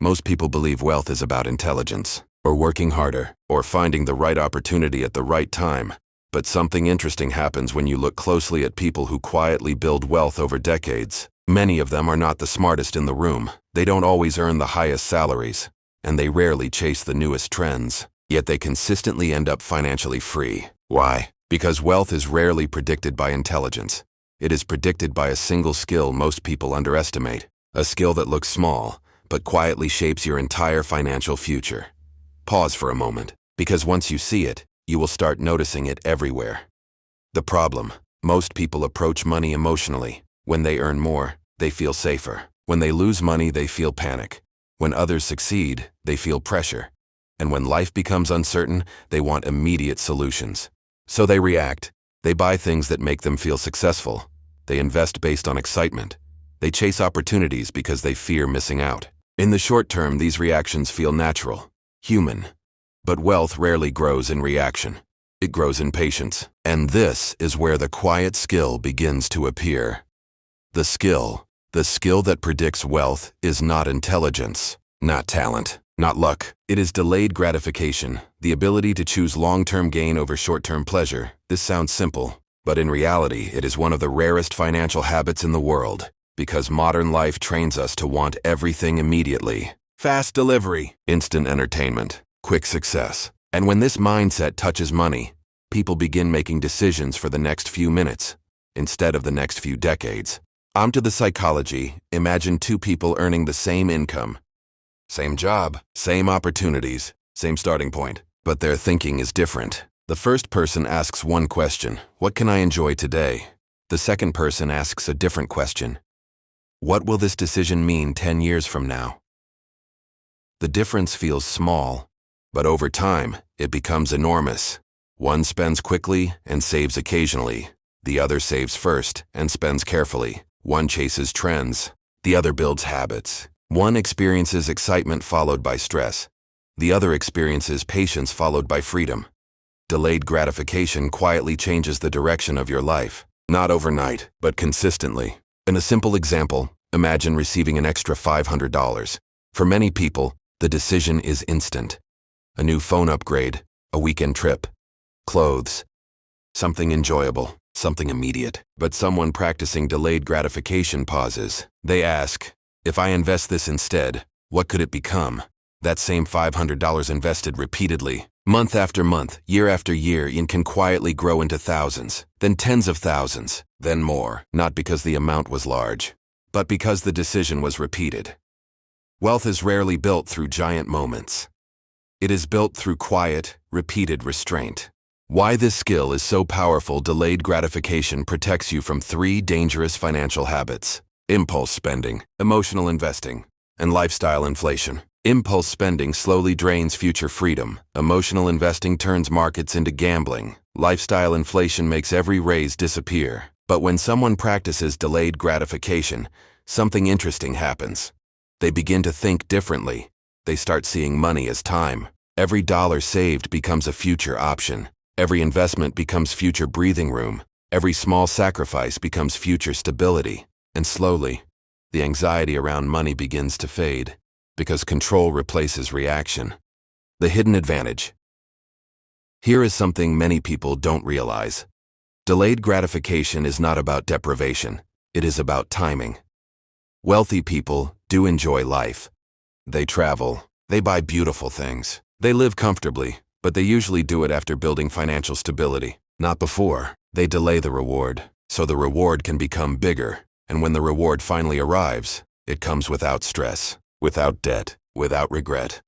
Most people believe wealth is about intelligence, or working harder, or finding the right opportunity at the right time. But something interesting happens when you look closely at people who quietly build wealth over decades. Many of them are not the smartest in the room. They don't always earn the highest salaries, and they rarely chase the newest trends. Yet they consistently end up financially free. Why? Because wealth is rarely predicted by intelligence. It is predicted by a single skill most people underestimate. A skill that looks small, but quietly shapes your entire financial future. Pause for a moment, because once you see it, you will start noticing it everywhere. The problem: most people approach money emotionally. When they earn more, they feel safer. When they lose money, they feel panic. When others succeed, they feel pressure. And when life becomes uncertain, they want immediate solutions. So they react. They buy things that make them feel successful. They invest based on excitement. They chase opportunities because they fear missing out. In the short term, these reactions feel natural, human. But wealth rarely grows in reaction. It grows in patience. And this is where the quiet skill begins to appear. The skill that predicts wealth is not intelligence, not talent, not luck. It is delayed gratification, the ability to choose long-term gain over short-term pleasure. This sounds simple, but in reality, it is one of the rarest financial habits in the world, because modern life trains us to want everything immediately. Fast delivery, instant entertainment, quick success. And when this mindset touches money, people begin making decisions for the next few minutes, instead of the next few decades. Onto the psychology. Imagine two people earning the same income. Same job, same opportunities, same starting point. But their thinking is different. The first person asks one question: what can I enjoy today? The second person asks a different question: what will this decision mean 10 years from now? The difference feels small, but over time, it becomes enormous. One spends quickly and saves occasionally. The other saves first and spends carefully. One chases trends. The other builds habits. One experiences excitement followed by stress. The other experiences patience followed by freedom. Delayed gratification quietly changes the direction of your life. Not overnight, but consistently. In a simple example, imagine receiving an extra $500. For many people, the decision is instant. A new phone upgrade, a weekend trip, clothes, something enjoyable, something immediate. But someone practicing delayed gratification pauses. They ask, if I invest this instead, what could it become? That same $500 invested repeatedly, month after month, year after year, and can quietly grow into thousands, then tens of thousands, then more. Not because the amount was large, but because the decision was repeated. Wealth is rarely built through giant moments. It is built through quiet, repeated restraint. Why this skill is so powerful: delayed gratification protects you from 3 dangerous financial habits: impulse spending, emotional investing, and lifestyle inflation. Impulse spending slowly drains future freedom. Emotional investing turns markets into gambling. Lifestyle inflation makes every raise disappear. But when someone practices delayed gratification, something interesting happens. They begin to think differently. They start seeing money as time. Every dollar saved becomes a future option. Every investment becomes future breathing room. Every small sacrifice becomes future stability. And slowly, the anxiety around money begins to fade, because control replaces reaction. The hidden advantage. Here is something many people don't realize. Delayed gratification is not about deprivation. It is about timing. Wealthy people do enjoy life. They travel. They buy beautiful things. They live comfortably. But they usually do it after building financial stability, not before. They delay the reward, so the reward can become bigger. And when the reward finally arrives, it comes without stress, without debt, without regret.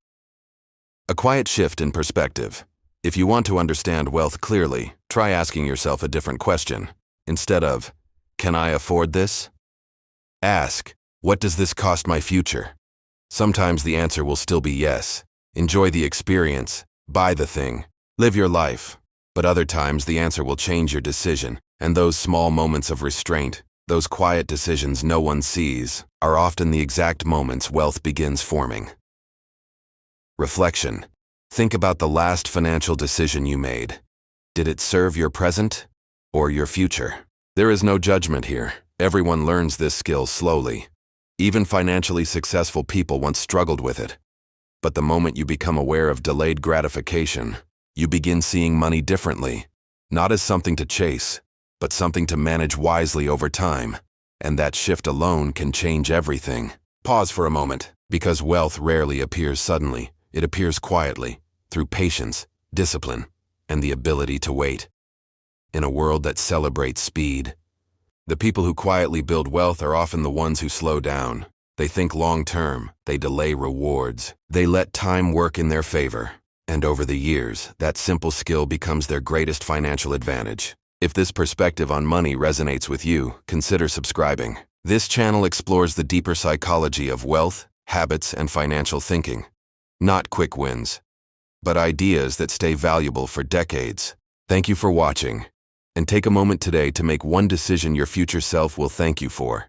A quiet shift in perspective. If you want to understand wealth clearly, try asking yourself a different question. Instead of, can I afford this? Ask, what does this cost my future? Sometimes the answer will still be yes. Enjoy the experience. Buy the thing. Live your life. But other times the answer will change your decision, and those small moments of restraint, those quiet decisions no one sees, are often the exact moments wealth begins forming. Reflection. Think about the last financial decision you made. Did it serve your present or your future? There is no judgment here. Everyone learns this skill slowly. Even financially successful people once struggled with it. But the moment you become aware of delayed gratification, you begin seeing money differently, not as something to chase, but something to manage wisely over time. And that shift alone can change everything. Pause for a moment, because wealth rarely appears suddenly. It appears quietly, through patience, discipline, and the ability to wait. In a world that celebrates speed, the people who quietly build wealth are often the ones who slow down. They think long-term, they delay rewards, they let time work in their favor. And over the years, that simple skill becomes their greatest financial advantage. If this perspective on money resonates with you, consider subscribing. This channel explores the deeper psychology of wealth, habits, and financial thinking. Not quick wins, but ideas that stay valuable for decades. Thank you for watching, and take a moment today to make one decision your future self will thank you for.